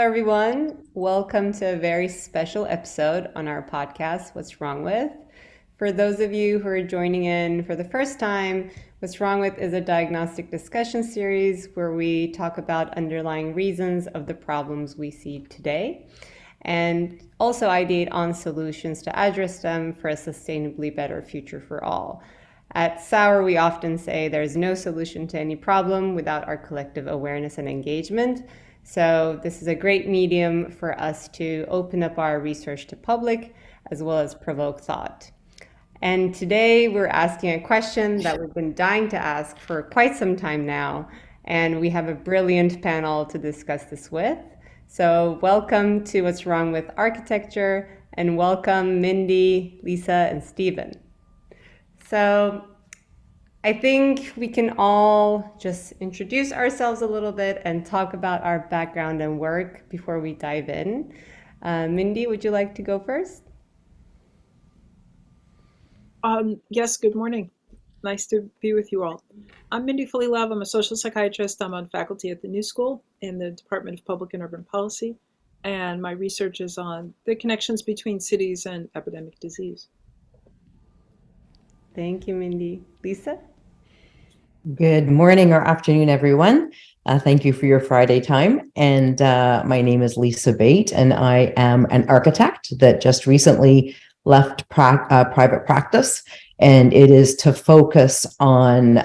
everyone. Welcome to a very special episode on our podcast, What's Wrong With? For those of you who are joining in for the first time, What's Wrong With is a diagnostic discussion series where we talk about underlying reasons of the problems we see today and also ideate on solutions to address them for a sustainably better future for all. At SOUR, we often say there's no solution to any problem without our collective awareness and engagement. So this is a great medium for us to open up our research to public as well as provoke thought. And today we're asking a question that we've been dying to ask for quite some time now, and we have a brilliant panel to discuss this with. So welcome to What's Wrong with Architecture, and welcome Mindy, Lisa, and Stephen. So I think we can all just introduce ourselves a little bit and talk about our background and work before we dive in. Mindy, would you like to go first? Yes, good morning. Nice to be with you all. I'm Mindy Fully-Love. I'm a social psychiatrist. I'm on faculty at the New School in the Department of Public and Urban Policy, and my research is on the connections between cities and epidemic disease. Thank you, Mindy. Lisa? Good morning or afternoon, everyone. Thank you for your Friday time. And my name is Lisa Bate, and I am an architect that just recently left private practice. And it is to focus on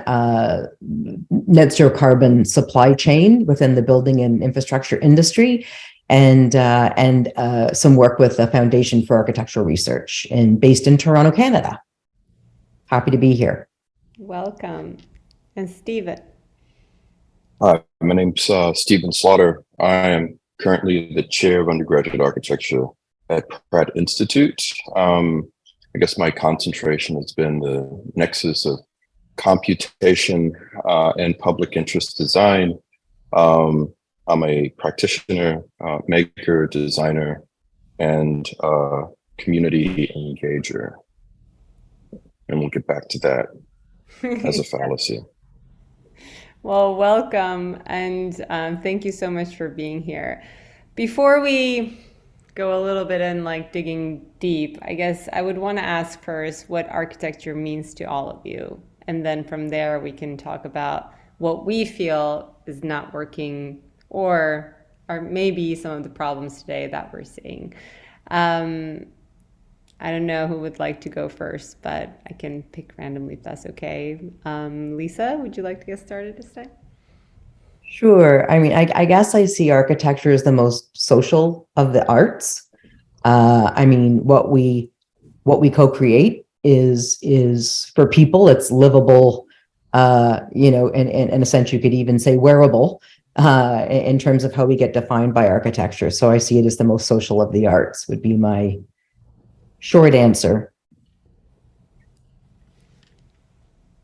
net zero carbon supply chain within the building and infrastructure industry, and some work with the Foundation for Architectural Research based in Toronto, Canada. Happy to be here. Welcome. And Stephen. Hi, my name's Stephen Slaughter. I am currently the Chair of Undergraduate Architecture at Pratt Institute. I guess my concentration has been the nexus of computation and public interest design. I'm a practitioner, maker, designer, and community engager. And we'll get back to that as a fallacy. Well, welcome, and thank you so much for being here. Before we go a little bit in digging deep, I guess I would want to ask first what architecture means to all of you. And then from there, we can talk about what we feel is not working or maybe some of the problems today that we're seeing. I don't know who would like to go first, but I can pick randomly if that's okay. Lisa, would you like to get started this time? Sure. I mean, I guess I see architecture as the most social of the arts. I mean, what we co-create is for people. It's livable. In a sense, you could even say wearable in terms of how we get defined by architecture. So I see it as the most social of the arts. Would be my short answer.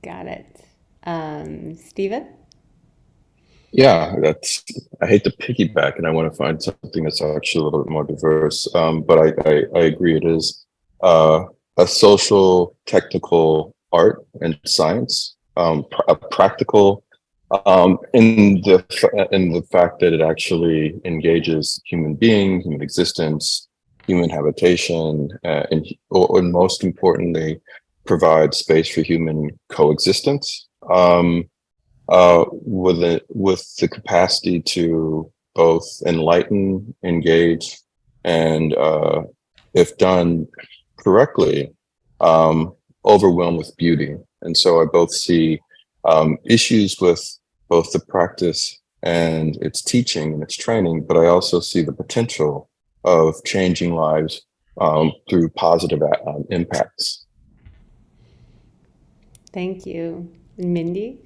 Got it. Stephen? Yeah, I hate to piggyback, and I want to find something that's actually a little bit more diverse. But I agree, it is a social, technical art and science, a practical in the fact that it actually engages human being, human existence, human habitation, and most importantly, provides space for human coexistence. With the capacity to both enlighten, engage, and if done correctly, overwhelm with beauty. And so I both see issues with both the practice and its teaching and its training, but I also see the potential of changing lives through positive impacts. Thank you. Mindy?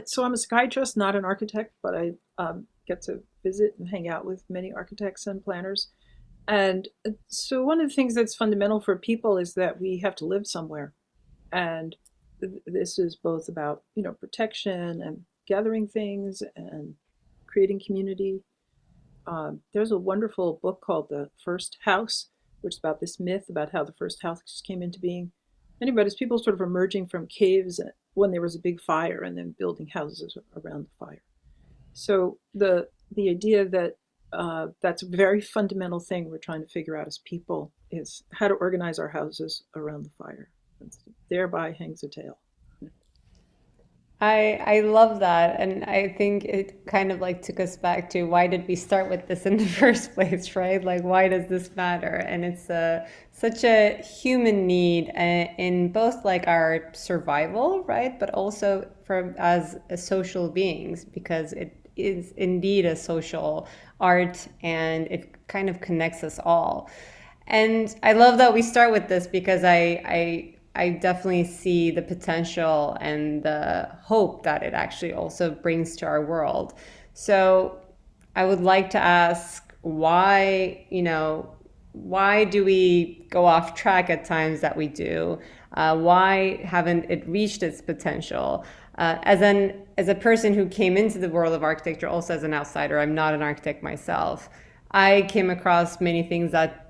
So I'm a psychiatrist, not an architect, but I get to visit and hang out with many architects and planners. And so one of the things that's fundamental for people is that we have to live somewhere. And this is both about, protection and gathering things and creating community. There's a wonderful book called The First House, which is about this myth about how the first house came into being. Anybody's people sort of emerging from caves when there was a big fire and then building houses around the fire. So the idea that that's a very fundamental thing we're trying to figure out as people is how to organize our houses around the fire. Thereby hangs a tale. I love that, and I think it kind of like took us back to why did we start with this in the first place, right? Like, why does this matter? And it's such a human need in both like our survival, right, but also for as social beings, because it is indeed a social art and it kind of connects us all. And I love that we start with this because I definitely see the potential and the hope that it actually also brings to our world. So I would like to ask why, why do we go off track at times that we do? Why haven't it reached its potential? As a person who came into the world of architecture also as an outsider, I'm not an architect myself. I came across many things that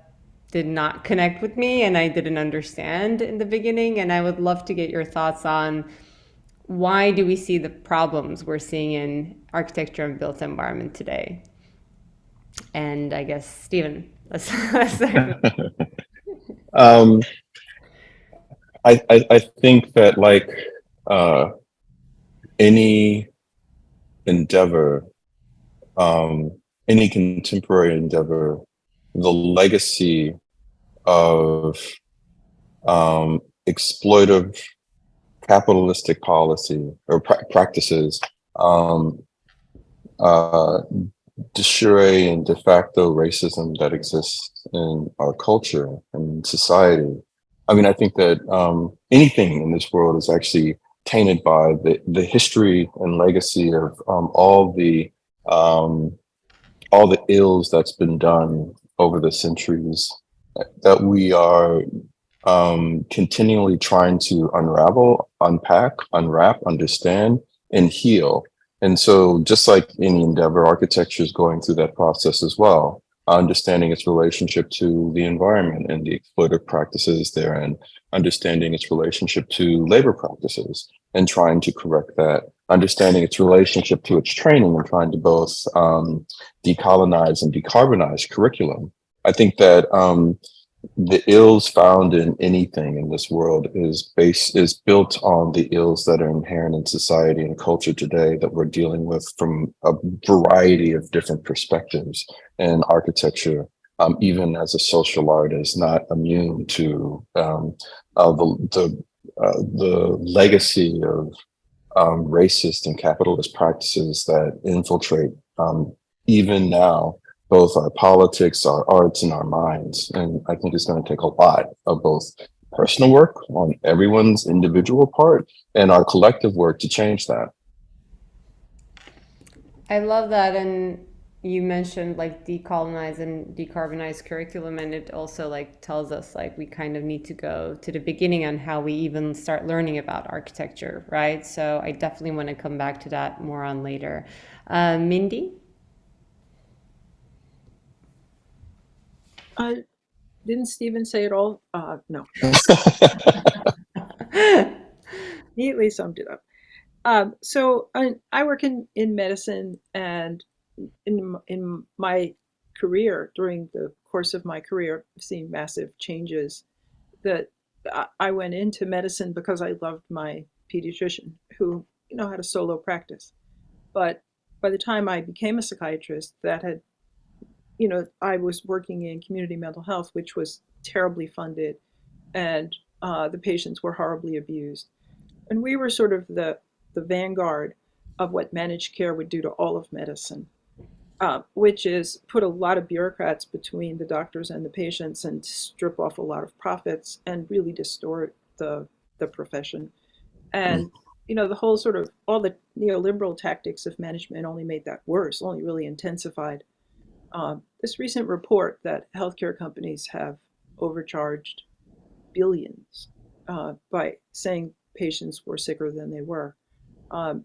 did not connect with me and I didn't understand in the beginning. And I would love to get your thoughts on why do we see the problems we're seeing in architecture and built environment today? And I guess, Stephen, let's start. um, I think that like any endeavor, any contemporary endeavor, the legacy of exploitive capitalistic policy or practices, de jure and de facto racism that exists in our culture and society. I mean, I think that anything in this world is actually tainted by the history and legacy of all the ills that's been done over the centuries that we are continually trying to unravel, unpack, unwrap, understand, and heal. And so just like any endeavor, architecture is going through that process as well, understanding its relationship to the environment and the exploitative practices therein, understanding its relationship to labor practices and trying to correct that, understanding its relationship to its training and trying to both decolonize and decarbonize curriculum. I think that the ills found in anything in this world is built on the ills that are inherent in society and culture today that we're dealing with from a variety of different perspectives. And architecture, even as a social art, is not immune to the legacy of racist and capitalist practices that infiltrate even now both our politics, our arts, and our minds. And I think it's going to take a lot of both personal work on everyone's individual part and our collective work to change that. I love that. And you mentioned like decolonize and decarbonize curriculum, and it also like tells us like we kind of need to go to the beginning on how we even start learning about architecture, right? So I definitely want to come back to that more on later. Mindy? Didn't Stephen say it all? No. Neatly summed it up. So I work in medicine, and in my career, during the course of my career, I've seen massive changes. That I went into medicine because I loved my pediatrician, who had a solo practice. But by the time I became a psychiatrist, that had I was working in community mental health, which was terribly funded, and the patients were horribly abused. And we were sort of the vanguard of what managed care would do to all of medicine, which is put a lot of bureaucrats between the doctors and the patients and strip off a lot of profits and really distort the profession. And the whole sort of all the neoliberal tactics of management only made that worse, only really intensified. This recent report that healthcare companies have overcharged billions by saying patients were sicker than they were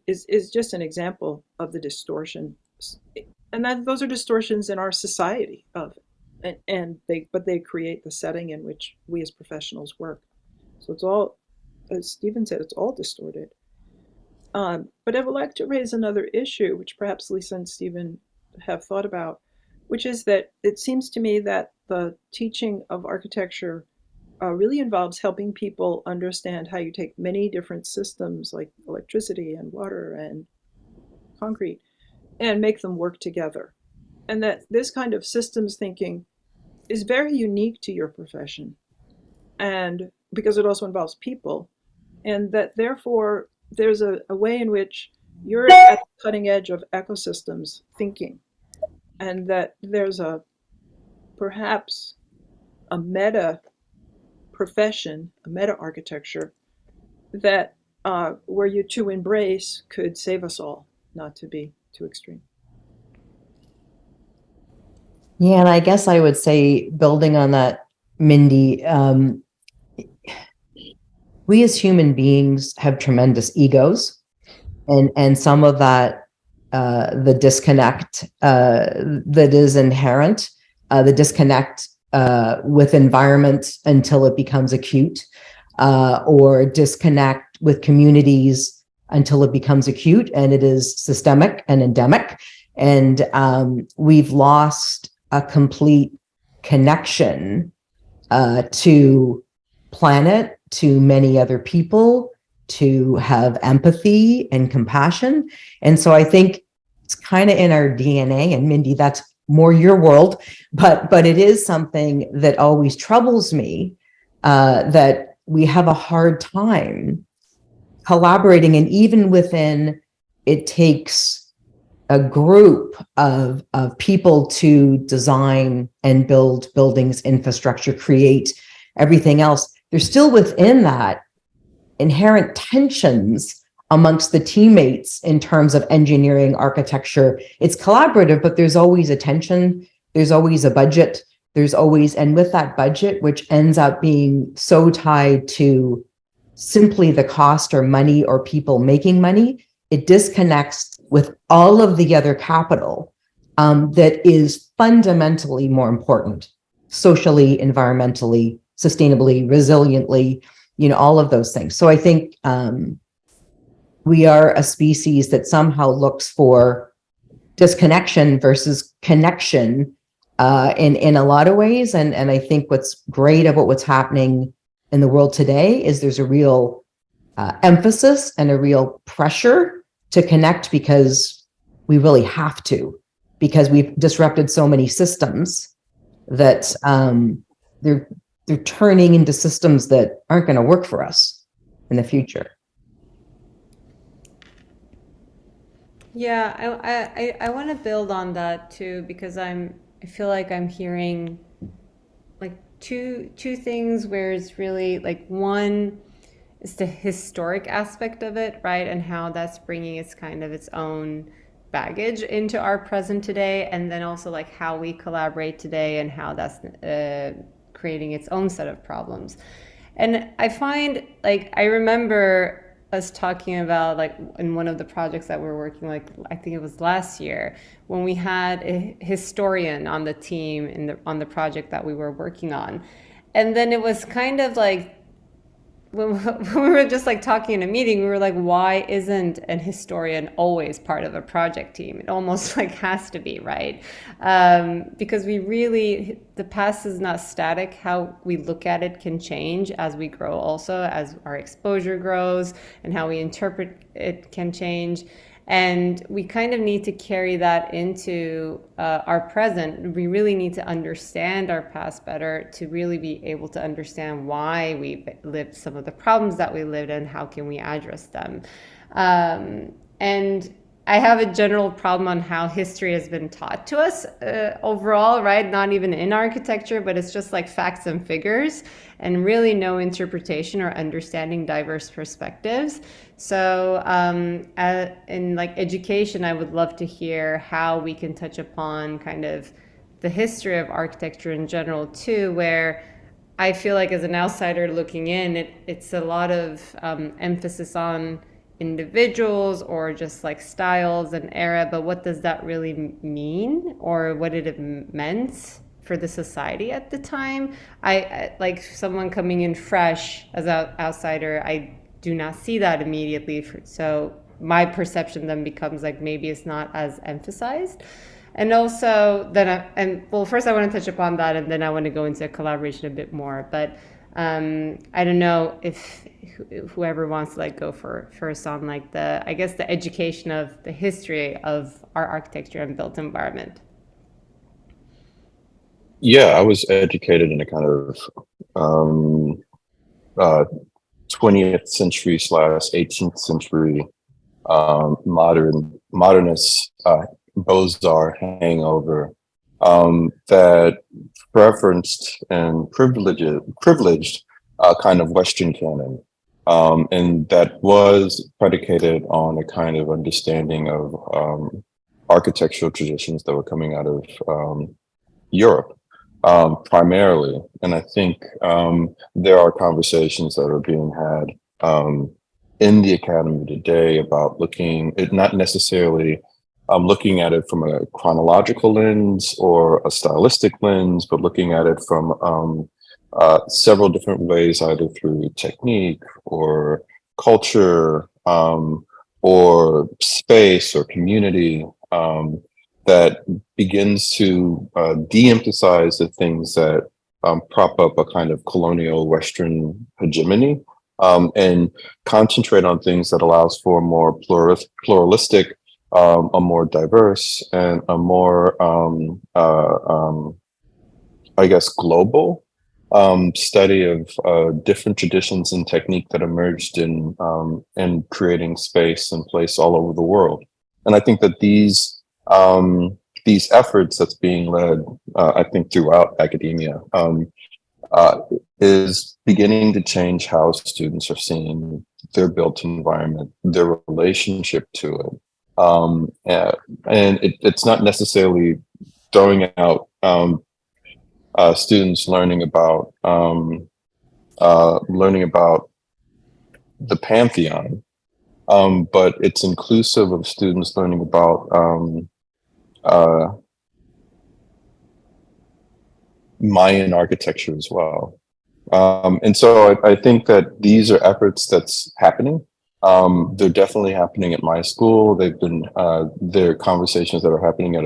is just an example of the distortion, and that those are distortions in our society but they create the setting in which we as professionals work. So it's all, as Stephen said, it's all distorted. But I would like to raise another issue, which perhaps Lisa and Stephen have thought about, which is that it seems to me that the teaching of architecture really involves helping people understand how you take many different systems like electricity and water and concrete and make them work together. And that this kind of systems thinking is very unique to your profession, and because it also involves people, and that therefore there's a way in which you're at the cutting edge of ecosystems thinking, and that there's perhaps a meta profession, a meta architecture that where you to embrace could save us all, not to be too extreme. Yeah, and I guess I would say, building on that, Mindy, we as human beings have tremendous egos, and some of that, the disconnect that is inherent, the disconnect with environment until it becomes acute, or disconnect with communities until it becomes acute, and it is systemic and endemic. And we've lost a complete connection to planet, to many other people, to have empathy and compassion. And so I think it's kind of in our DNA, and Mindy, that's more your world, but it is something that always troubles me, that we have a hard time collaborating, and even within, it takes a group of people to design and build buildings, infrastructure, create everything else. There's still within that inherent tensions amongst the teammates in terms of engineering, architecture. It's collaborative, but there's always a tension. There's always a budget. There's always, and with that budget, which ends up being so tied to simply the cost or money or people making money, it disconnects with all of the other capital that is fundamentally more important, socially, environmentally, sustainably, resiliently, all of those things. So I think we are a species that somehow looks for disconnection versus connection in a lot of ways. And I think what's great about what's happening in the world today is there's a real emphasis and a real pressure to connect, because we really have to, because we've disrupted so many systems that they're turning into systems that aren't going to work for us in the future. Yeah, I want to build on that too, because I feel like I'm hearing like two things where it's really like, one is the historic aspect of it, right? And how that's bringing its kind of its own baggage into our present today. And then also like how we collaborate today and how that's creating its own set of problems. And I find, like, I remember us talking about, like, in one of the projects that we're working, like, I think it was last year, when we had a historian on the team on the project that we were working on. And then it was kind of like, when we were just like talking in a meeting, we were like, why isn't an historian always part of a project team? It almost like has to be, right? Because the past is not static. How we look at it can change as we grow also, as our exposure grows, and how we interpret it can change. And we kind of need to carry that into our present. We really need to understand our past better to really be able to understand why we lived some of the problems that we lived and how can we address them. And I have a general problem on how history has been taught to us overall, right? Not even in architecture, but it's just like facts and figures, and really no interpretation or understanding diverse perspectives. So in like education, I would love to hear how we can touch upon kind of the history of architecture in general too, where I feel like as an outsider looking in, it's a lot of emphasis on individuals or just like styles and era, but what does that really mean, or what did it meant for the society at the time? I like someone coming in fresh as an outsider, I do not see that immediately. So my perception then becomes like maybe it's not as emphasized. And also then, first I want to touch upon that, and then I want to go into collaboration a bit more. But I don't know if whoever wants to like go first on like the education of the history of our architecture and built environment. Yeah, I was educated in a kind of 20th century / 18th century modernist Beaux-Arts hangover that referenced and privileged kind of Western canon, and that was predicated on a kind of understanding of architectural traditions that were coming out of Europe, primarily. And I think there are conversations that are being had in the academy today about looking at not necessarily looking at it from a chronological lens or a stylistic lens, but looking at it from several different ways, either through technique or culture or space or community, that begins to de-emphasize the things that prop up a kind of colonial Western hegemony, and concentrate on things that allows for a more pluralistic, a more diverse, and a more, I guess, global study of different traditions and technique that emerged in creating space and place all over the world. And I think that these efforts that's being led, I think, throughout academia, is beginning to change how students are seeing their built environment, their relationship to it. And it's not necessarily throwing out students learning about the pantheon, but it's inclusive of students learning about Mayan architecture as well. And so I think that these are efforts that's happening. They're definitely happening at my school. They've been there are conversations that are happening at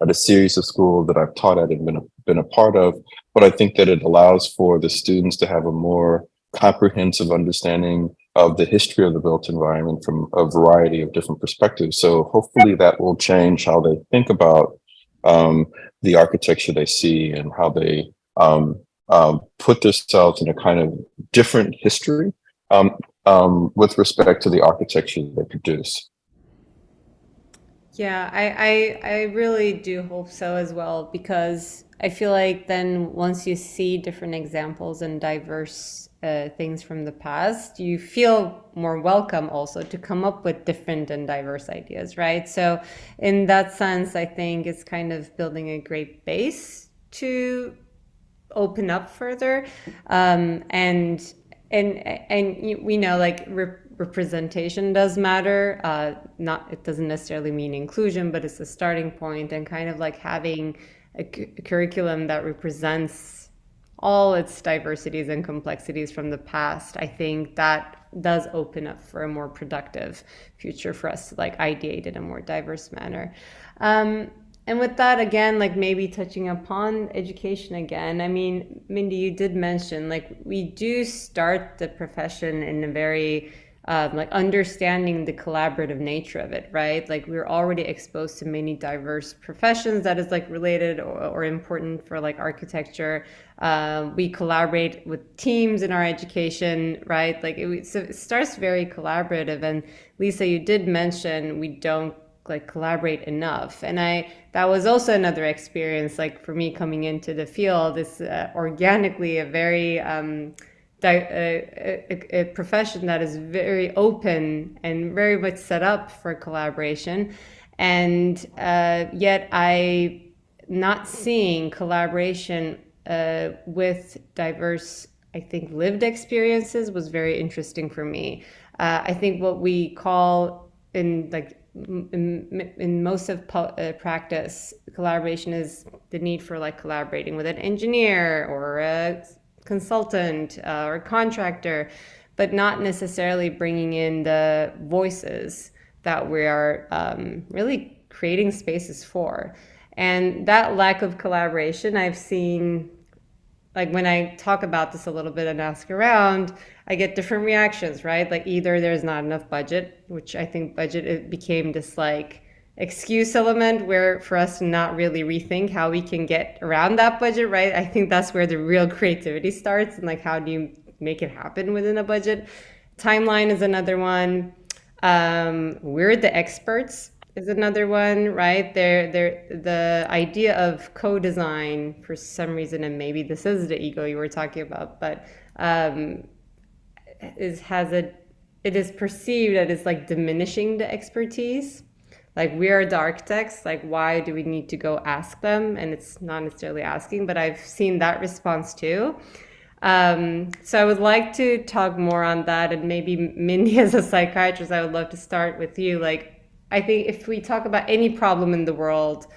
a series of schools that I've taught at and been a part of. But I think that it allows for the students to have a more comprehensive understanding of the history of the built environment from a variety of different perspectives. So hopefully that will change how they think about the architecture they see and how they put themselves in a kind of different history with respect to the architecture they produce. Yeah, I really do hope so as well, because I feel like then once you see different examples and diverse things from the past, you feel more welcome also to come up with different and diverse ideas, right? So in that sense, I think it's kind of building a great base to open up further, and we know like representation does matter. It doesn't necessarily mean inclusion, but it's a starting point, and kind of like having a curriculum that represents all its diversities and complexities from the past. I think that does open up for a more productive future for us to like ideate in a more diverse manner. And with that, again, like maybe touching upon education again, I mean, Mindy, you did mention like we do start the profession in a very like understanding the collaborative nature of it, right? Like we're already exposed to many diverse professions that is like related or important for like architecture. We collaborate with teams in our education, right? Like so it starts very collaborative. And Lisa, you did mention we don't like collaborate enough, and that was also another experience like for me coming into the field. It's organically a very a profession that is very open and very much set up for collaboration, and yet I not seeing collaboration with diverse, I think, lived experiences was very interesting for me. I think what we call in most of practice, collaboration is the need for like collaborating with an engineer or a consultant or contractor, but not necessarily bringing in the voices that we are really creating spaces for. And that lack of collaboration, I've seen, like when I talk about this a little bit and ask around, I get different reactions, right? Like either there's not enough budget, which I think budget, it became this like excuse element where for us to not really rethink how we can get around that budget, right? I think that's where the real creativity starts, and like how do you make it happen within a budget. Timeline is another one. We're the experts is another one, right? The idea of co-design for some reason, and maybe this is the ego you were talking about, but it is perceived that it's like diminishing the expertise. Like we are the architects, like why do we need to go ask them? And it's not necessarily asking, but I've seen that response too. So I would like to talk more on that, and maybe Mindy as a psychiatrist, I would love to start with you. Like, I think if we talk about any problem in the world,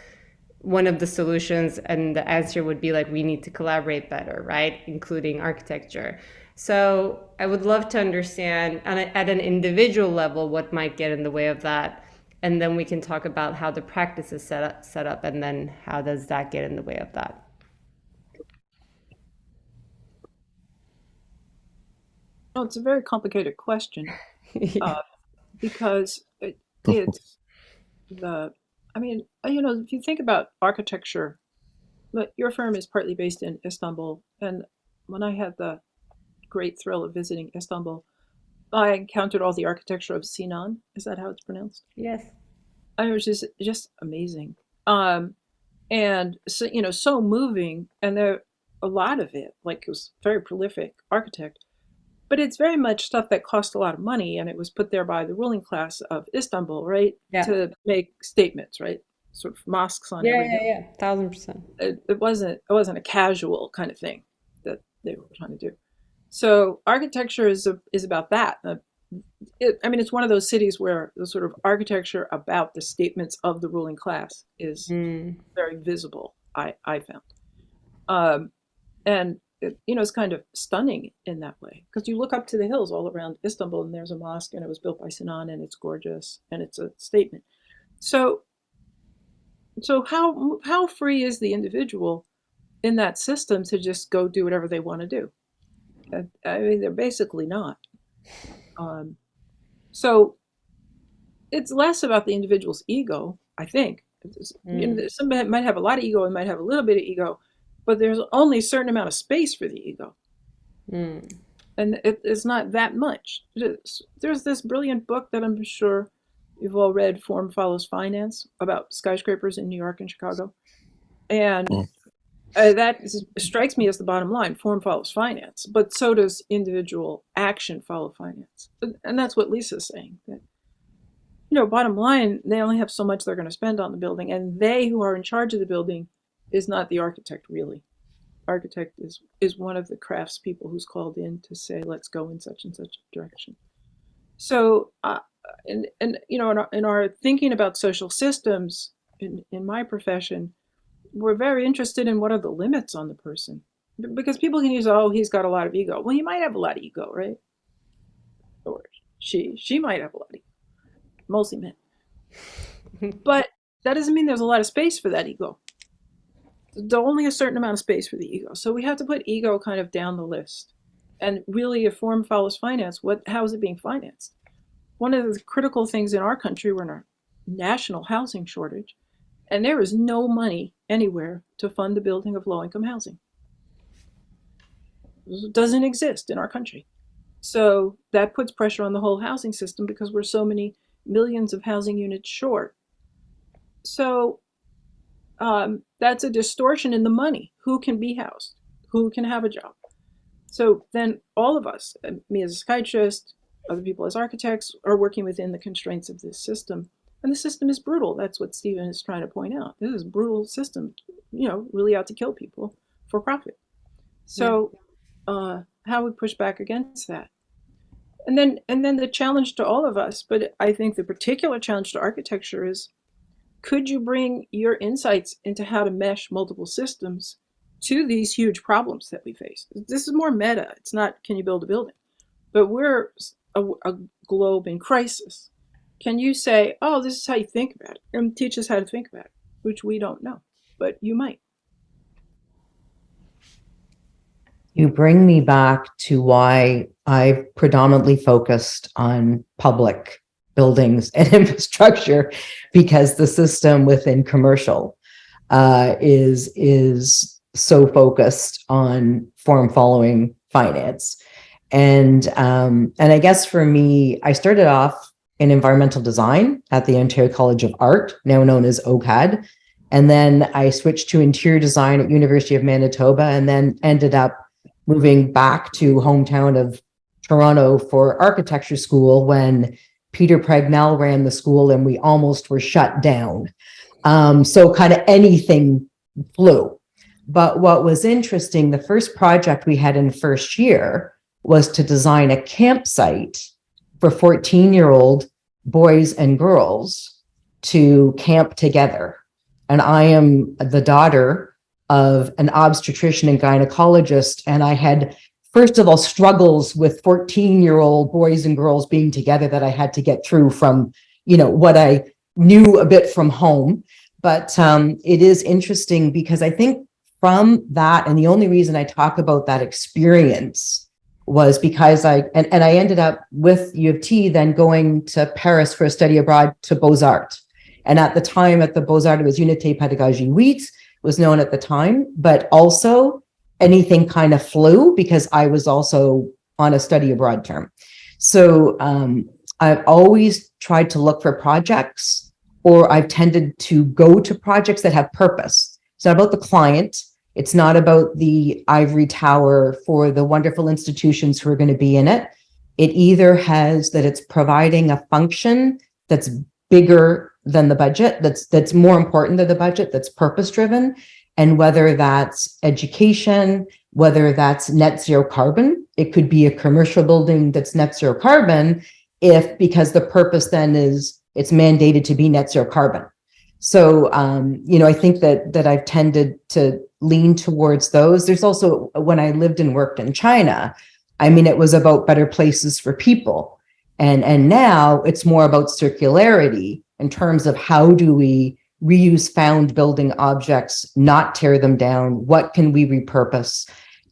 one of the solutions and the answer would be like, we need to collaborate better, right? Including architecture. So I would love to understand at an individual level, what might get in the way of that. And then we can talk about how the practice is set up, and then how does that get in the way of that? Oh, it's a very complicated question because it's if you think about architecture, but your firm is partly based in Istanbul, and when I had the great thrill of visiting Istanbul, I encountered all the architecture of Sinan. Is that how it's pronounced? Yes. It was just amazing, and so so moving, and there a lot of it, like it was very prolific architect. But it's very much stuff that cost a lot of money, and it was put there by the ruling class of Istanbul, right? Yeah. To make statements, right? Sort of mosques on every hill. Yeah, 1000%. It wasn't a casual kind of thing that they were trying to do. So architecture is about that. It's one of those cities where the sort of architecture about the statements of the ruling class is very visible. I found, and it's kind of stunning in that way, because you look up to the hills all around Istanbul and there's a mosque, and it was built by Sinan, and it's gorgeous, and it's a statement. So how free is the individual in that system to just go do whatever they want to do? They're basically not. So it's less about the individual's ego, I think. Somebody might have a lot of ego and might have a little bit of ego, but there's only a certain amount of space for the ego. And it's not that much. There's this brilliant book that I'm sure you've all read, Form Follows Finance, about skyscrapers in New York and Chicago. And that strikes me as the bottom line. Form follows finance, but so does individual action follow finance. And that's what Lisa's saying. That, bottom line, they only have so much they're going to spend on the building, and they who are in charge of the building is not the architect, really. Architect is one of the craftspeople who's called in to say, let's go in such and such a direction. So, in our thinking about social systems in my profession, we're very interested in what are the limits on the person, because people can use, he's got a lot of ego. Well, he might have a lot of ego, right? Or she might have a lot of ego. Mostly men. But that doesn't mean there's a lot of space for that ego. There's only a certain amount of space for the ego. So we have to put ego kind of down the list. And really, if form follows finance, how is it being financed? One of the critical things in our country, we're in a national housing shortage, and there is no money anywhere to fund the building of low-income housing. It doesn't exist in our country. So that puts pressure on the whole housing system, because we're so many millions of housing units short. So that's a distortion in the money. Who can be housed? Who can have a job? So then all of us, me as a psychiatrist, other people as architects, are working within the constraints of this system. And the system is brutal. That's what Stephen is trying to point out. This is a brutal system, really out to kill people for profit. So how we push back against that? And then the challenge to all of us, but I think the particular challenge to architecture is, could you bring your insights into how to mesh multiple systems to these huge problems that we face? This is more meta. It's not, can you build a building? But we're a globe in crisis. can you say, oh, this is how you think about it, and teach us how to think about it, which we don't know, but you might. You bring me back to why I've predominantly focused on public buildings and infrastructure, because the system within commercial is so focused on form following finance. And I guess for me, I started off in environmental design at the Ontario College of Art, now known as OCAD. And then I switched to interior design at University of Manitoba, and then ended up moving back to hometown of Toronto for architecture school when Peter Pragnell ran the school and we almost were shut down. So kind of anything flew. But what was interesting, the first project we had in first year was to design a campsite for 14-year-old boys and girls to camp together. And I am the daughter of an obstetrician and gynecologist, and I had, first of all, struggles with 14-year-old boys and girls being together that I had to get through from, what I knew a bit from home. But it is interesting because I think from that, and the only reason I talk about that experience was because I ended up with U of T, then going to Paris for a study abroad to Beaux-Arts. And at the time at the Beaux-Arts, it was Unité Pédagogie 8, was known at the time, but also anything kind of flew because I was also on a study abroad term. So I've always tried to look for projects, or I've tended to go to projects that have purpose. It's not about the client. It's not about the ivory tower for the wonderful institutions who are going to be in it. It either has that it's providing a function that's bigger than the budget, that's more important than the budget, that's purpose driven, and whether that's education, whether that's net zero carbon. It could be a commercial building that's net zero carbon because the purpose then is it's mandated to be net zero carbon. So I think that I've tended to lean towards those. There's also, when I lived and worked in China, it was about better places for people. And now it's more about circularity in terms of how do we reuse found building objects, not tear them down? What can we repurpose?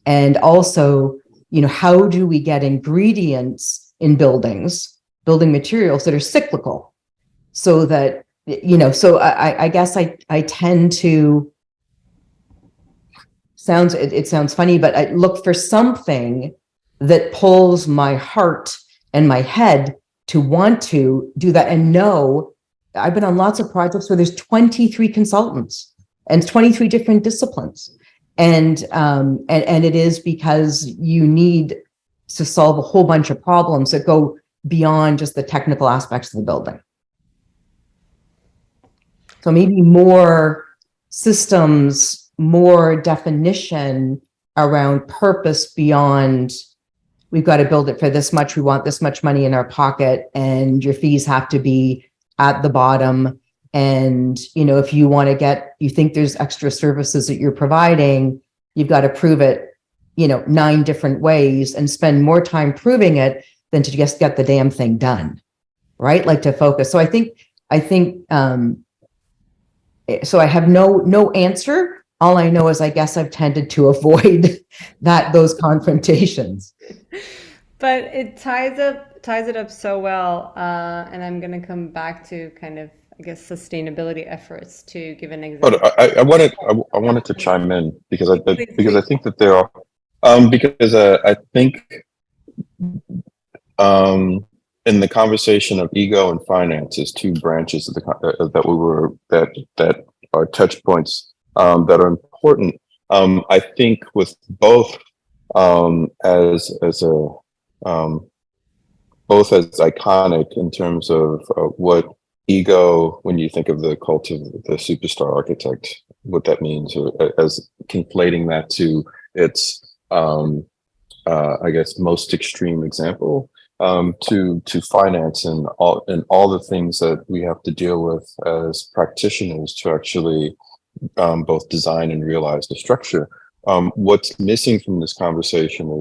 And also, how do we get ingredients in buildings, building materials that are cyclical, so that, so I guess I tend to, it sounds funny, but I look for something that pulls my heart and my head to want to do that. And know, I've been on lots of projects where there's 23 consultants and 23 different disciplines. And it is because you need to solve a whole bunch of problems that go beyond just the technical aspects of the building. So maybe more systems, more definition around purpose beyond, we've got to build it for this much, we want this much money in our pocket, and your fees have to be at the bottom. And, if you want to you think there's extra services that you're providing, you've got to prove it, 9 different ways and spend more time proving it than to just get the damn thing done, right? Like to focus. So I think, so I have no answer. All I know is I guess I've tended to avoid those confrontations. But it ties it up so well, and I'm going to come back to kind of, I guess, sustainability efforts to give an example. But I wanted to chime in because I think that there are because I think in the conversation of ego and finance is 2 branches of that are touch points that are important. I think with both both as iconic in terms of what ego, when you think of the cult of the superstar architect, what that means, or as conflating that to its, I guess, most extreme example, to finance and all the things that we have to deal with as practitioners to actually both design and realize the structure. What's missing from this conversation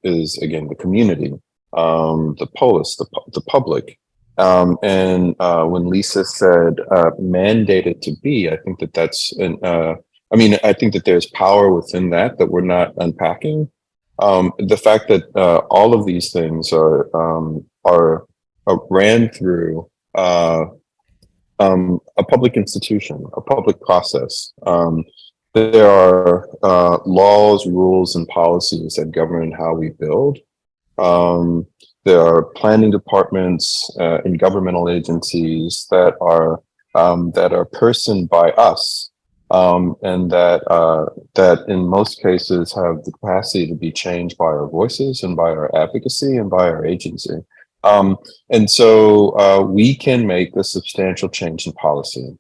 is again the community, the polis, the public, When Lisa said mandated to be, I think that that's I think that there's power within that we're not unpacking. The fact that all of these things are ran through a public institution, a public process. There are laws, rules, and policies that govern how we build. There are planning departments in governmental agencies that are personed by us, and that in most cases have the capacity to be changed by our voices and by our advocacy and by our agency. And so we can make a substantial change in policy.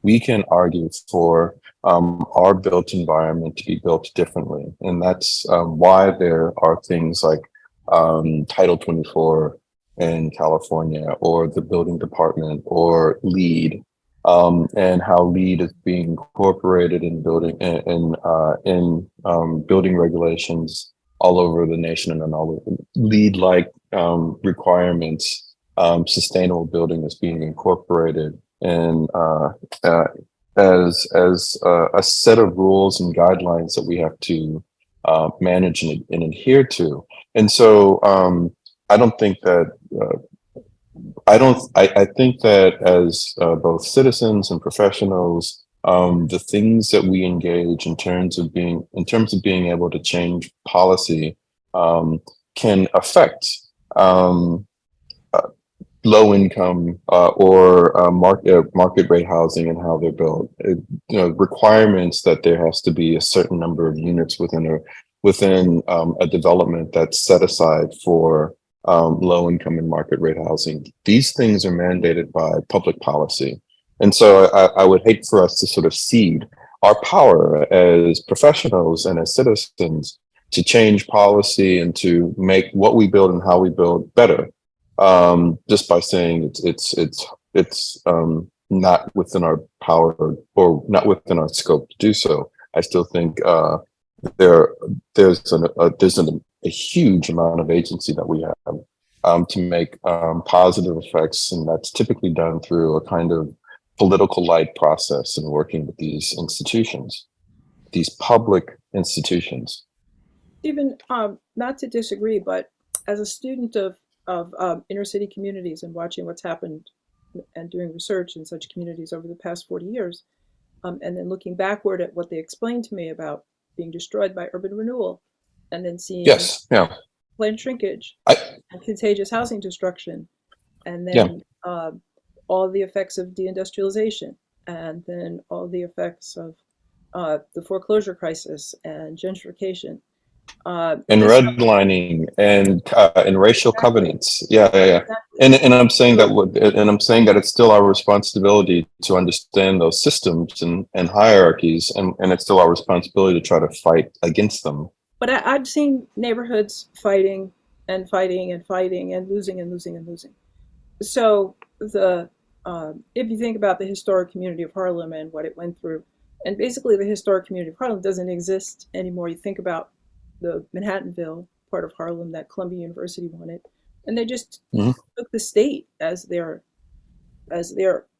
We can argue for our built environment to be built differently. And that's why there are things like Title 24 in California, or the building department, or LEED, and how LEED is being incorporated in building building regulations all over the nation, and all LEED-like requirements. Sustainable building is being incorporated in as a set of rules and guidelines that we have to manage and adhere to. And so I don't think that I think that as both citizens and professionals, the things that we engage in terms of being able to change policy can affect low income or market rate housing and how they're built. Requirements that there has to be a certain number of units within a development that's set aside for low income and market rate housing. These things are mandated by public policy. And so I would hate for us to sort of cede our power as professionals and as citizens to change policy and to make what we build and how we build better, just by saying it's not within our power or not within our scope to do so. I still think there's a huge amount of agency that we have to make positive effects, and that's typically done through a kind of political light process and working with these institutions, these public institutions. Stephen, not to disagree, but as a student of inner city communities and watching what's happened and doing research in such communities over the past 40 years, and then looking backward at what they explained to me about being destroyed by urban renewal, and then seeing land shrinkage and contagious housing destruction, and then all the effects of deindustrialization, and then all the effects of the foreclosure crisis and gentrification. And redlining and racial covenants. And I'm saying that it's still our responsibility to understand those systems and hierarchies, and it's still our responsibility to try to fight against them. But I've seen neighborhoods fighting and fighting and fighting and losing and losing and losing. So if you think about the historic community of Harlem and what it went through, and basically the historic community of Harlem doesn't exist anymore. You think about the Manhattanville part of Harlem that Columbia University wanted, and they just took the state as their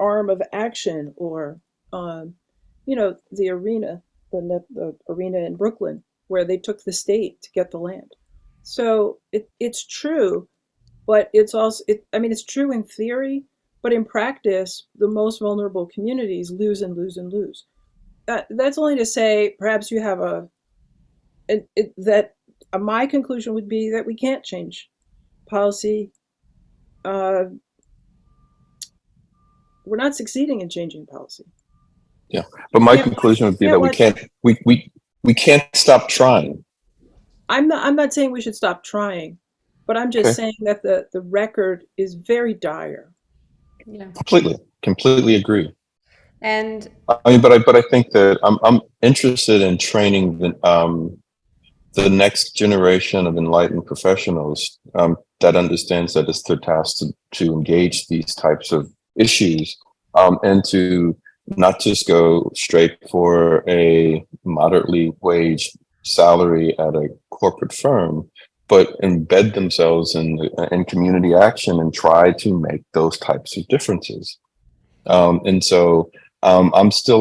arm of action, or the arena in Brooklyn, where they took the state to get the land. So it's true, but it's also it's true in theory, but in practice, the most vulnerable communities lose and lose and lose. That's only to say, perhaps you have my conclusion would be that we can't change policy. We're not succeeding in changing policy. Yeah, but my conclusion would be that we can't stop trying. I'm not saying we should stop trying, but I'm just saying that the record is very dire. Yeah, completely agree. And but I think that I'm interested in training the next generation of enlightened professionals that understands that it's their task to engage these types of issues, and to not just go straight for a moderately waged salary at a corporate firm, but embed themselves in community action and try to make those types of differences. And so I'm still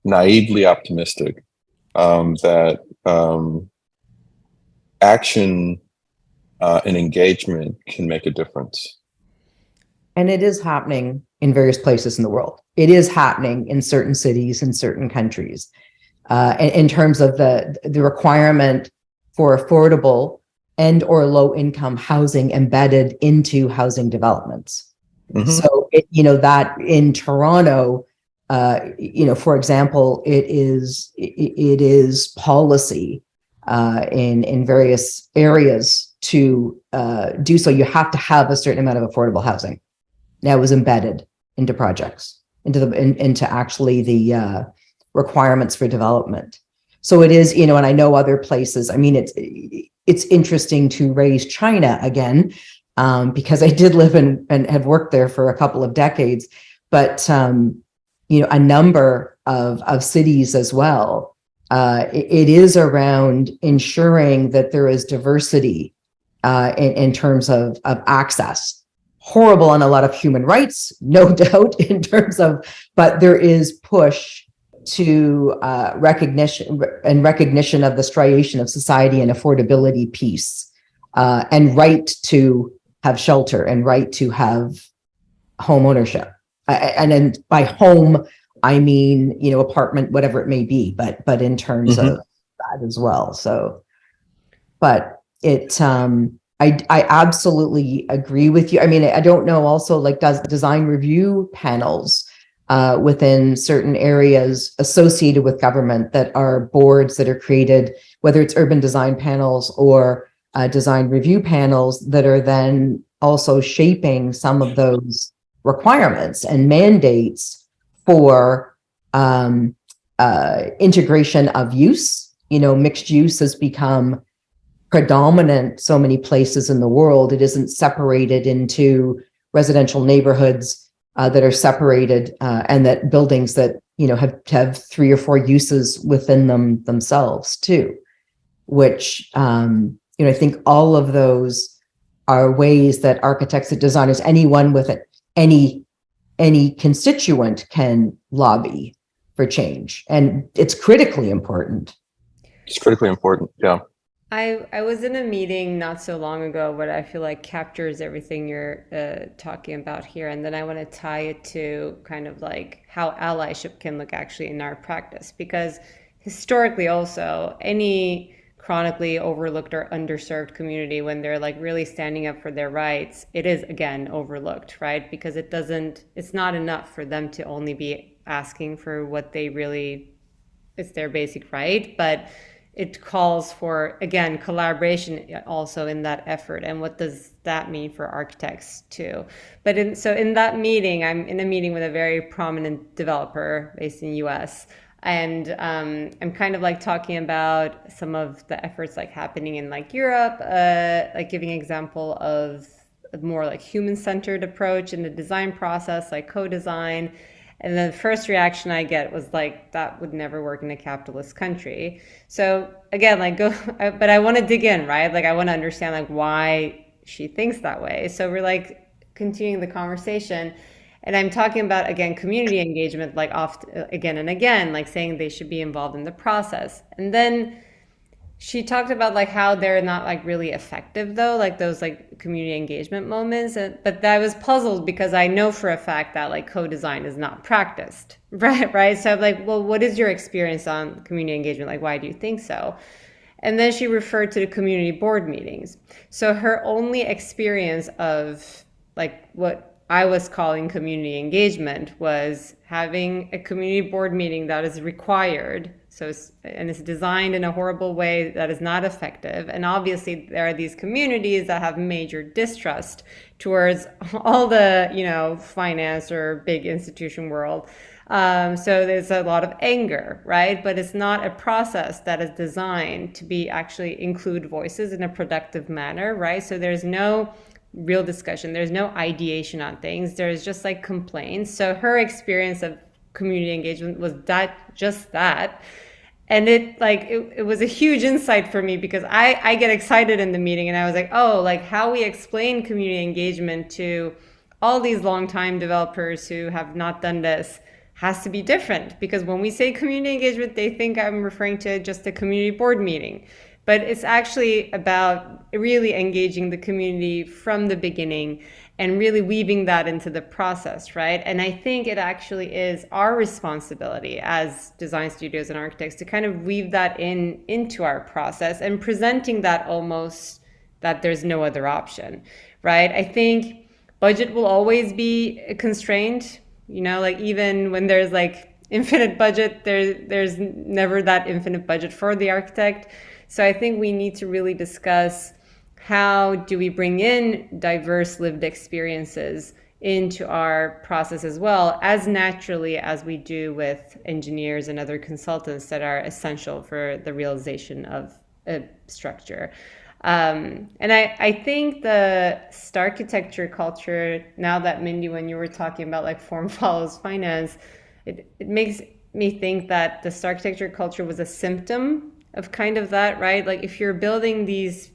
naively optimistic that action and engagement can make a difference. And it is happening in various places in the world. It is happening in certain cities, in certain countries, in terms of the requirement for affordable and or low income housing embedded into housing developments. Mm-hmm. So, that in Toronto, for example, it is policy in various areas to do so. You have to have a certain amount of affordable housing. Now is embedded into projects, into actually the requirements for development. So it is, and I know other places. I mean, it's interesting to raise China again, because I did live and have worked there for a couple of decades, but a number of cities as well. It is around ensuring that there is diversity in terms of access. Horrible on a lot of human rights, no doubt, in terms of, but there is push to recognition of the striation of society and affordability piece, and right to have shelter and right to have home ownership. And then by home, I mean, apartment, whatever it may be, but in terms of that as well. So, but it, I absolutely agree with you. I mean, I don't know also, like, does design review panels within certain areas associated with government that are boards that are created, whether it's urban design panels or design review panels that are then also shaping some of those requirements and mandates for integration of use. Mixed use has become predominant so many places in the world. It isn't separated into residential neighborhoods that are separated, and that buildings that have 3 or 4 uses within themselves too, which I think all of those are ways that architects and designers, anyone with it, any constituent can lobby for change, and it's critically important. It's critically important, yeah. I was in a meeting not so long ago what I feel like captures everything you're talking about here, and then I want to tie it to kind of like how allyship can look actually in our practice, because historically also any chronically overlooked or underserved community, when they're like really standing up for their rights, it is again overlooked, right? Because it's not enough for them to only be asking for what they really, it's their basic right, but it calls for, again, collaboration also in that effort. And what does that mean for architects too? But in that meeting, I'm in a meeting with a very prominent developer based in US. And I'm kind of like talking about some of the efforts like happening in like Europe, like giving an example of a more like human-centered approach in the design process, like co-design. And the first reaction I get was like, that would never work in a capitalist country. So again, like but I want to dig in, right? Like I want to understand like why she thinks that way. So we're like continuing the conversation, and I'm talking about, again, community engagement, like again and again, like saying they should be involved in the process. And then she talked about like how they're not like really effective though, like those like community engagement moments. But I was puzzled because I know for a fact that like co-design is not practiced, right? So I'm like, well, what is your experience on community engagement? Like, why do you think so? And then she referred to the community board meetings. So her only experience of like what I was calling community engagement was having a community board meeting that is required. So, and it's designed in a horrible way that is not effective. And obviously there are these communities that have major distrust towards all the, finance or big institution world. So there's a lot of anger, right? But it's not a process that is designed to be actually include voices in a productive manner, right? So there's no real discussion. There's no ideation on things. There's just like complaints. So her experience of community engagement was just that. And it was a huge insight for me, because I get excited in the meeting, and I was like, oh, like how we explain community engagement to all these longtime developers who have not done this has to be different, because when we say community engagement, they think I'm referring to just a community board meeting. But it's actually about really engaging the community from the beginning and really weaving that into the process, right? And I think it actually is our responsibility as design studios and architects to kind of weave that into our process, and presenting that almost that there's no other option, right? I think budget will always be a constraint, like even when there's like infinite budget, there's never that infinite budget for the architect. So I think we need to really discuss, how do we bring in diverse lived experiences into our process as well, as naturally as we do with engineers and other consultants that are essential for the realization of a structure. And I think the starchitecture culture, now that Mindy, when you were talking about like form follows finance, it makes me think that the starchitecture culture was a symptom of kind of that, right? Like if you're building these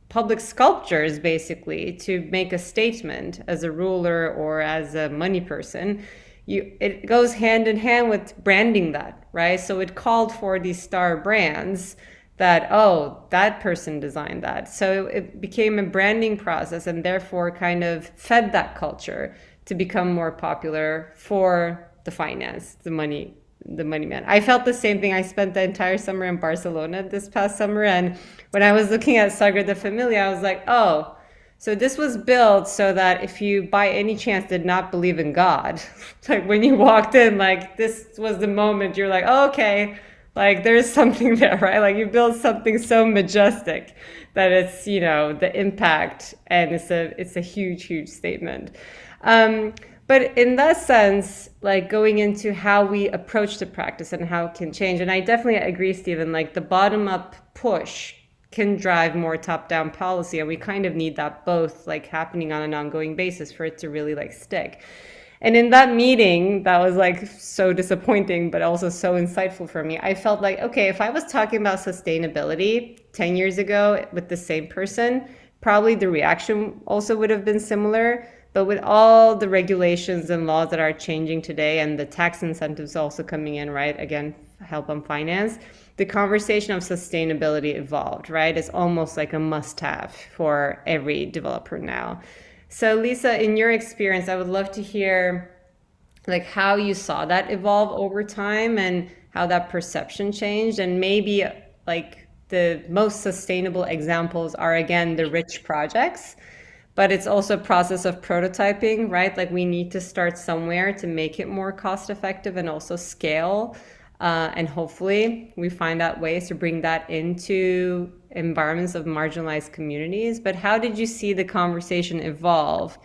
public sculptures basically to make a statement as a ruler or as a money person, it goes hand in hand with branding that, right? So it called for these star brands that, oh, that person designed that. So it became a branding process, and therefore kind of fed that culture to become more popular for the finance, the money man. I felt the same thing. I spent the entire summer in Barcelona this past summer, and when I was looking at Sagrada Familia, I was like, oh, so this was built so that if you by any chance did not believe in God, like when you walked in, like this was the moment you're like, oh, okay, like there's something there, right? Like you build something so majestic that it's, the impact, and it's a huge statement. But in that sense, like going into how we approach the practice and how it can change. And I definitely agree, Stephen, like the bottom up push can drive more top down policy. And we kind of need that both like happening on an ongoing basis for it to really like stick. And in that meeting, that was like so disappointing, but also so insightful for me. I felt like, okay, if I was talking about sustainability 10 years ago with the same person, probably the reaction also would have been similar. But with all the regulations and laws that are changing today, and the tax incentives also coming in, right? Again, help on finance, the conversation of sustainability evolved, right? It's almost like a must-have for every developer now. So Lisa, in your experience, I would love to hear like how you saw that evolve over time and how that perception changed, and maybe like the most sustainable examples are, again, the rich projects. But it's also a process of prototyping, right? Like we need to start somewhere to make it more cost effective and also scale. And hopefully we find out ways to bring that into environments of marginalized communities. But how did you see the conversation evolve,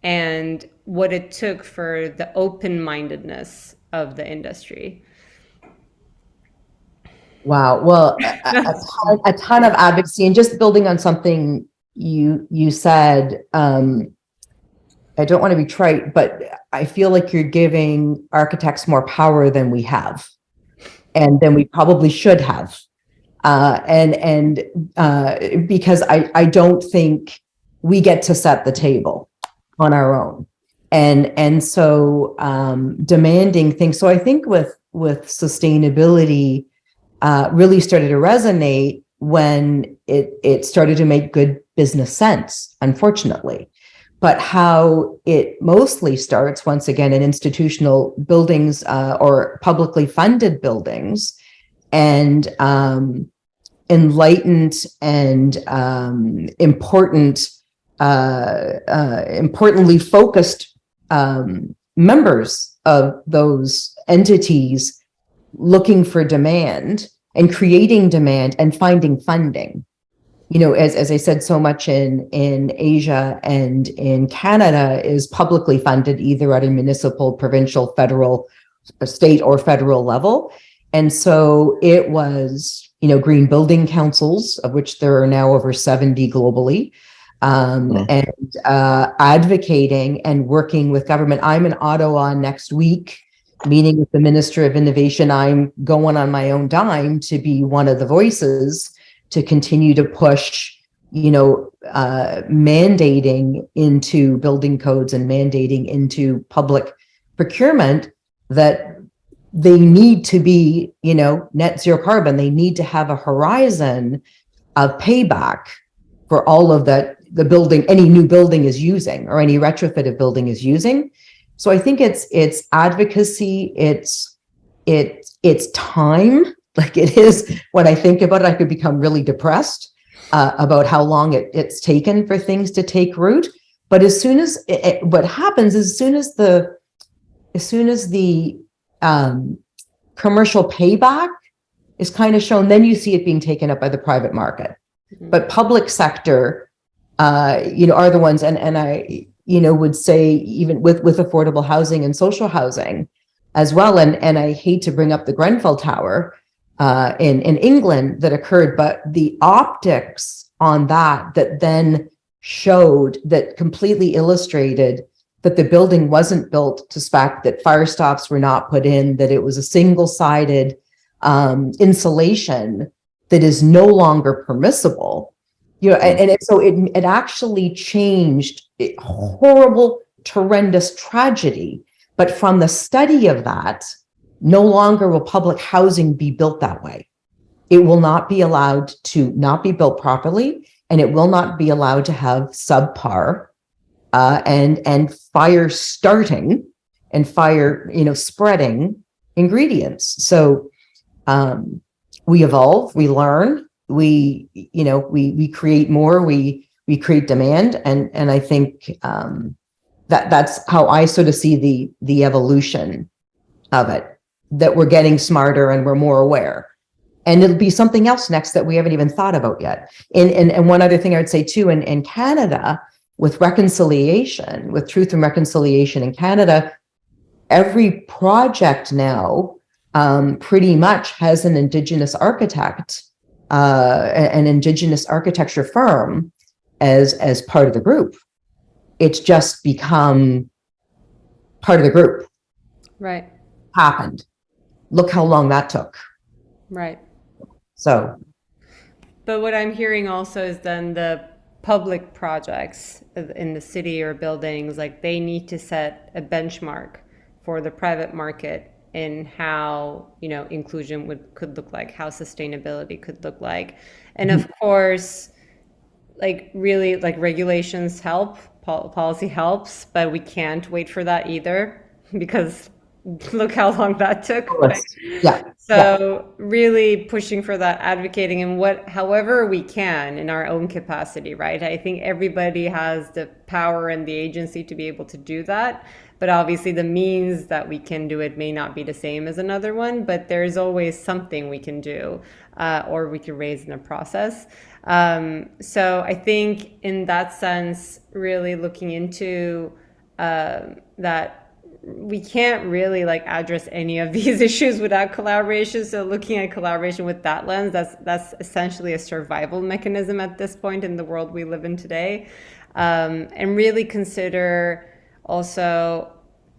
and what it took for the open-mindedness of the industry? Wow. Well, a ton of advocacy, and just building on something you said, I don't want to be trite, but I feel like you're giving architects more power than we have, and than we probably should have. Because I don't think we get to set the table on our own. And so demanding things. So I think with sustainability really started to resonate when it started to make good business sense, unfortunately. But how it mostly starts, once again, in institutional buildings or publicly funded buildings, and enlightened and importantly focused members of those entities looking for demand and creating demand and finding funding. You know, as I said, so much in Asia and in Canada is publicly funded either at a municipal, provincial, federal, state or federal level. And so it was, you know, green building councils, of which there are now over 70 globally, and advocating and working with government. I'm in Ottawa next week meeting with the Minister of Innovation, I'm going on my own dime to be one of the voices to continue to push, mandating into building codes and mandating into public procurement that they need to be, net zero carbon. They need to have a horizon of payback for all of that the building, any new building is using, or any retrofit of building is using. So I think it's advocacy, it's time. Like it is, when I think about it, I could become really depressed about how long it's taken for things to take root. But as soon as what happens is, as soon as the commercial payback is kind of shown, then you see it being taken up by the private market. Mm-hmm. But public sector, are the ones, and I, would say even with affordable housing and social housing as well. And I hate to bring up the Grenfell Tower in England that occurred, but the optics on that then showed, that completely illustrated that the building wasn't built to spec, that fire stops were not put in, that it was a single-sided insulation that is no longer permissible. So it actually changed a horrible, horrendous tragedy. But from the study of that, no longer will public housing be built that way. It will not be allowed to not be built properly, and it will not be allowed to have subpar and fire starting and fire, spreading ingredients. So we evolve, we learn, we create more, we create demand, and I think that's how I sort of see the evolution of it. That we're getting smarter and we're more aware, and it'll be something else next that we haven't even thought about yet. And one other thing I would say too, in Canada, with reconciliation, with truth and reconciliation in Canada, every project now pretty much has an Indigenous architect, an Indigenous architecture firm as part of the group. It's just become part of the group. Right. Happened. Look how long that took. Right. So. But what I'm hearing also is then the public projects in the city or buildings, like they need to set a benchmark for the private market in how, inclusion could look like, how sustainability could look like. And of course, really regulations help, policy helps, but we can't wait for that either, because look how long that took. Right? Yeah. So really pushing for that, advocating in however we can in our own capacity, right? I think everybody has the power and the agency to be able to do that. But obviously the means that we can do it may not be the same as another one, but there's always something we can do, or we can raise in the process. So I think in that sense, really looking into that we can't really address any of these issues without collaboration. So looking at collaboration with that lens, that's essentially a survival mechanism at this point in the world we live in today. And really consider also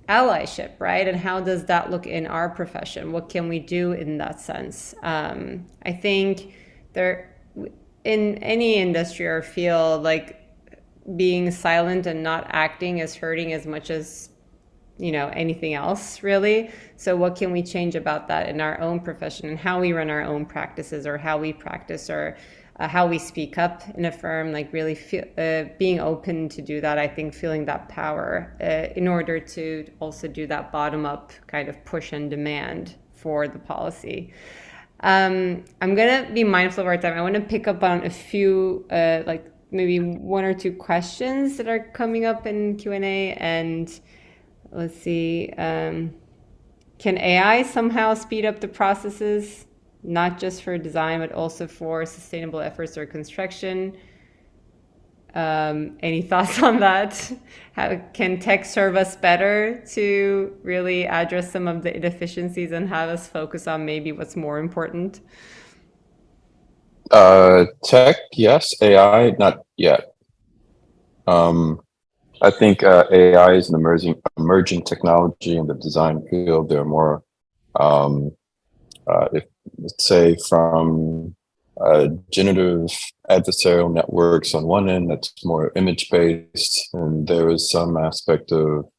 allyship, right? And how does that look in our profession? What can we do in that sense? I think in any industry or field, being silent and not acting is hurting as much as anything else, really. So what can we change about that in our own profession and how we run our own practices, or how we practice, or how we speak up in a firm, really being open to do that. I think feeling that power in order to also do that bottom up kind of push and demand for the policy. I'm going to be mindful of our time. I want to pick up on a few, maybe one or two questions that are coming up in Q&A. And let's see, can AI somehow speed up the processes, not just for design, but also for sustainable efforts or construction? Any thoughts on that? How can tech serve us better to really address some of the inefficiencies and have us focus on maybe what's more important? Tech, yes. AI, not yet. I think AI is an emerging technology in the design field. There are more, if let's say, from generative adversarial networks on one end that's more image based, and there is some aspect of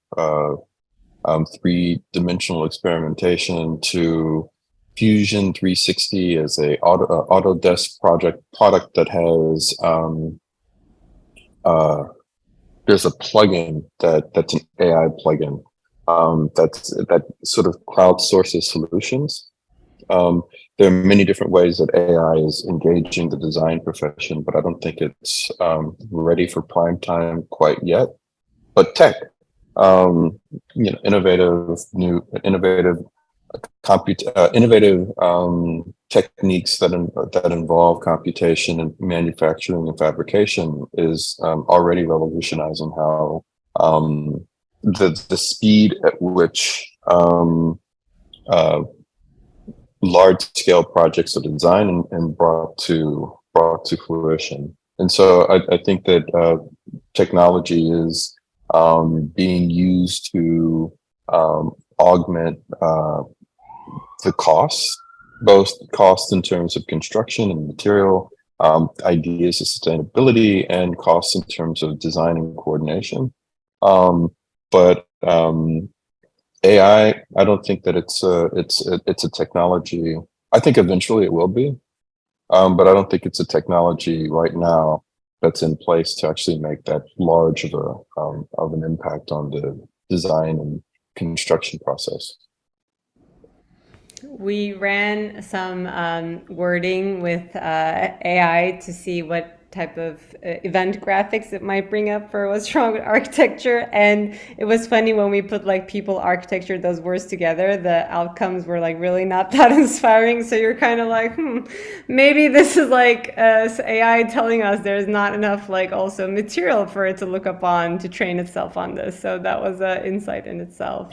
three-dimensional experimentation to Fusion 360 as a Autodesk product that has there's a plugin that's an AI plugin that sort of crowdsources solutions. There are many different ways that AI is engaging the design profession, but I don't think it's ready for prime time quite yet. But tech, innovative techniques that involve computation and manufacturing and fabrication is already revolutionizing how the speed at which large scale projects are designed and brought to fruition. And so I think that technology is being used to augment the costs, both costs in terms of construction and material, ideas of sustainability, and costs in terms of design and coordination. But AI, I don't think that it's a technology. I think eventually it will be, but I don't think it's a technology right now that's in place to actually make that large of an impact on the design and construction process. We ran some wording with AI to see what type of event graphics it might bring up for What's Wrong with Architecture. And it was funny when we put like people, architecture, those words together, the outcomes were like really not that inspiring. So you're kind of like, maybe this is like AI telling us there's not enough like also material for it to look up on to train itself on this. So that was an insight in itself.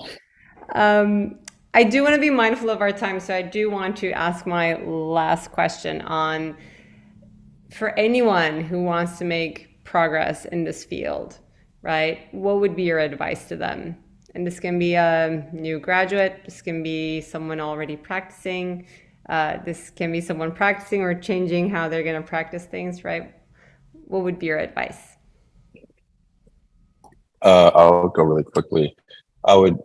I do want to be mindful of our time. So I do want to ask my last question on, for anyone who wants to make progress in this field, right? What would be your advice to them? And this can be a new graduate, this can be someone already practicing, this can be someone practicing or changing how they're going to practice things, right? What would be your advice? I'll go really quickly. I would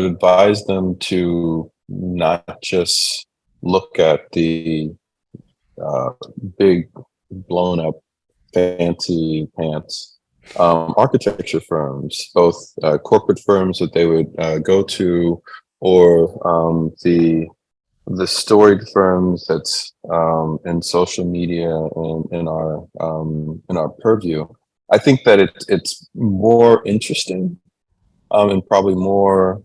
advise them to not just look at the big blown up fancy pants architecture firms, both corporate firms that they would go to, or the storied firms that's in social media and in our purview. I think that it's more interesting and probably more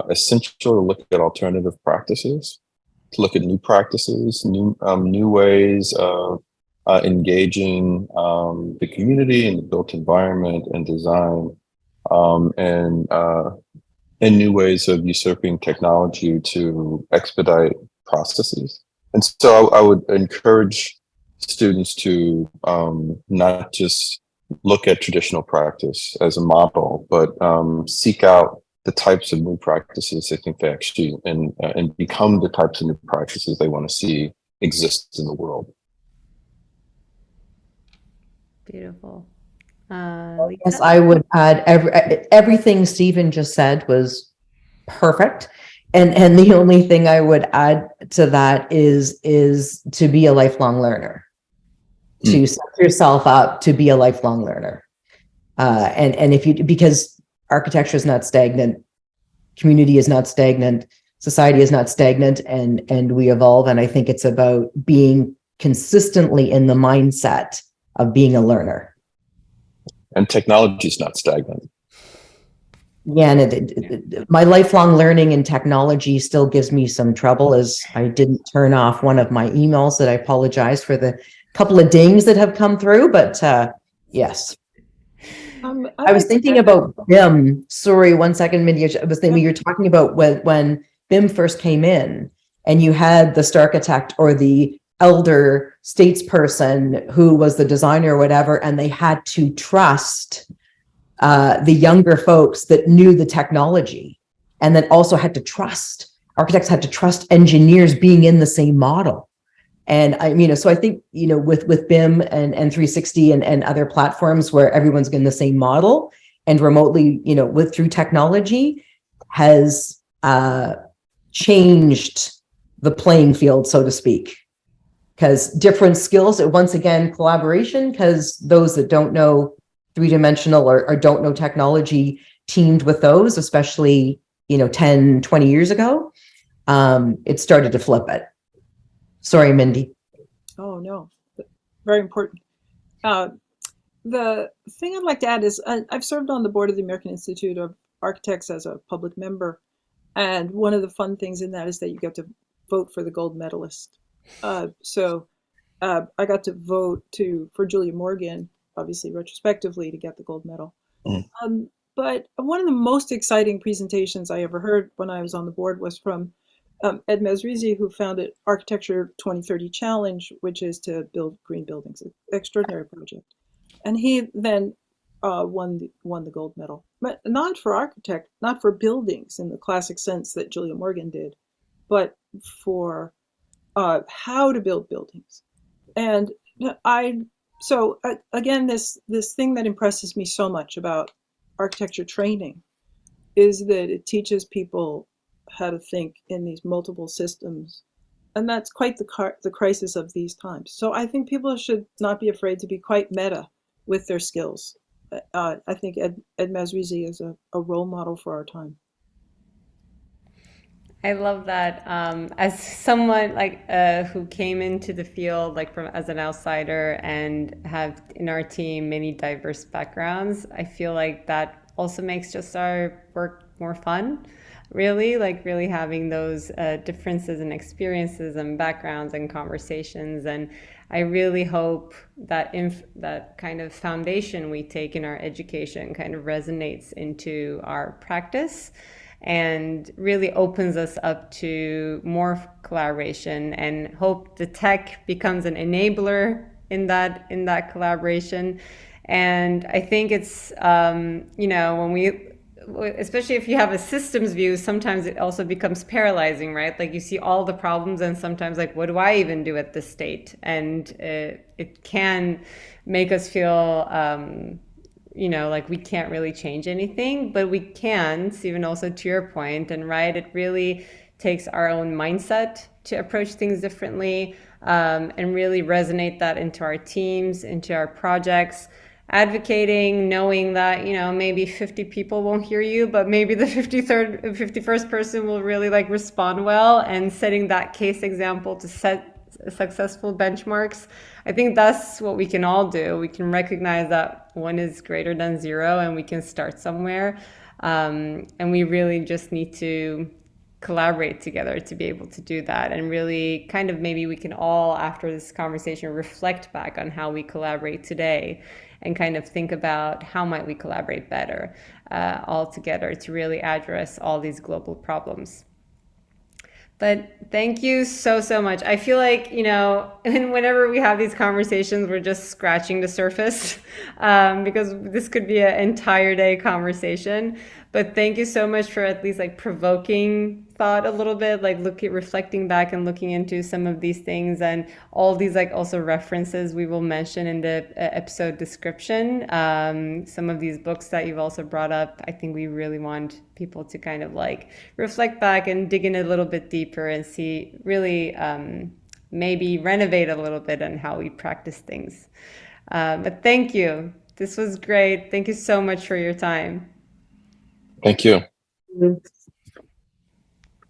essential to look at alternative practices, to look at new practices, new ways of engaging the community and the built environment and design, and new ways of usurping technology to expedite processes. And so I would encourage students to not just look at traditional practice as a model, but seek out the types of new practices they think they actually and become the types of new practices they want to see exist in the world. Beautiful. Yes, I would add everything Stephen just said was perfect. And the only thing I would add to that is to be a lifelong learner. To set yourself up to be a lifelong learner. And if you, because architecture is not stagnant, community is not stagnant, society is not stagnant, and we evolve. And I think it's about being consistently in the mindset of being a learner. And technology is not stagnant. Yeah, and my lifelong learning in technology still gives me some trouble, as I didn't turn off one of my emails that I apologize for the couple of dings that have come through, but yes. I was thinking about BIM. Sorry, 1 second, Mindy. I was thinking you're talking about when BIM first came in, and you had the Starchitect or the elder statesperson who was the designer or whatever, and they had to trust the younger folks that knew the technology, and then also had to trust, architects had to trust engineers being in the same model. And so I think, with BIM and 360 and other platforms where everyone's in the same model and remotely, through technology, has changed the playing field, so to speak. Because different skills, once again, collaboration, because those that don't know three-dimensional or don't know technology teamed with those, especially, 10, 20 years ago, it started to flip it. Sorry, Mindy. Oh, no, very important. The thing I'd like to add is I've served on the board of the American Institute of Architects as a public member. And one of the fun things in that is that you get to vote for the gold medalist. So I got to vote for Julia Morgan, obviously retrospectively, to get the gold medal. But one of the most exciting presentations I ever heard when I was on the board was from Ed Mesrizi, who founded Architecture 2030 Challenge, which is to build green buildings, an extraordinary project. And he then won the gold medal, but not for buildings in the classic sense that Julia Morgan did, but for how to build buildings. And again, this thing that impresses me so much about architecture training is that it teaches people how to think in these multiple systems. And that's quite the crisis of these times. So I think people should not be afraid to be quite meta with their skills. I think Ed Mesrizi is a role model for our time. I love that. As someone who came into the field as an outsider and have in our team many diverse backgrounds, I feel like that also makes just our work more fun. Really having those differences and experiences and backgrounds and conversations. And I really hope that that kind of foundation we take in our education kind of resonates into our practice and really opens us up to more collaboration, and hope the tech becomes an enabler in that collaboration. And I think it's when we, especially if you have a systems view, sometimes it also becomes paralyzing, right? Like you see all the problems and sometimes what do I even do at this state? And it can make us feel like we can't really change anything, but we can, Stephen, also to your point, and right, it really takes our own mindset to approach things differently, and really resonate that into our teams, into our projects, advocating, knowing that, maybe 50 people won't hear you, but maybe the 51st person will really respond well, and setting that case example to set successful benchmarks. I think that's what we can all do. We can recognize that 1 is greater than 0 and we can start somewhere. And we really just need to collaborate together to be able to do that. And really kind of maybe we can all, after this conversation, reflect back on how we collaborate today and kind of think about how might we collaborate better all together to really address all these global problems. But thank you so much. I feel like, and whenever we have these conversations, we're just scratching the surface because this could be an entire day conversation. But thank you so much for at least provoking thought a little bit, reflecting back and looking into some of these things, and all these also references we will mention in the episode description. Some of these books that you've also brought up, I think we really want people to kind of reflect back and dig in a little bit deeper and see really maybe renovate a little bit on how we practice things. But thank you. This was great. Thank you so much for your time. Thank you.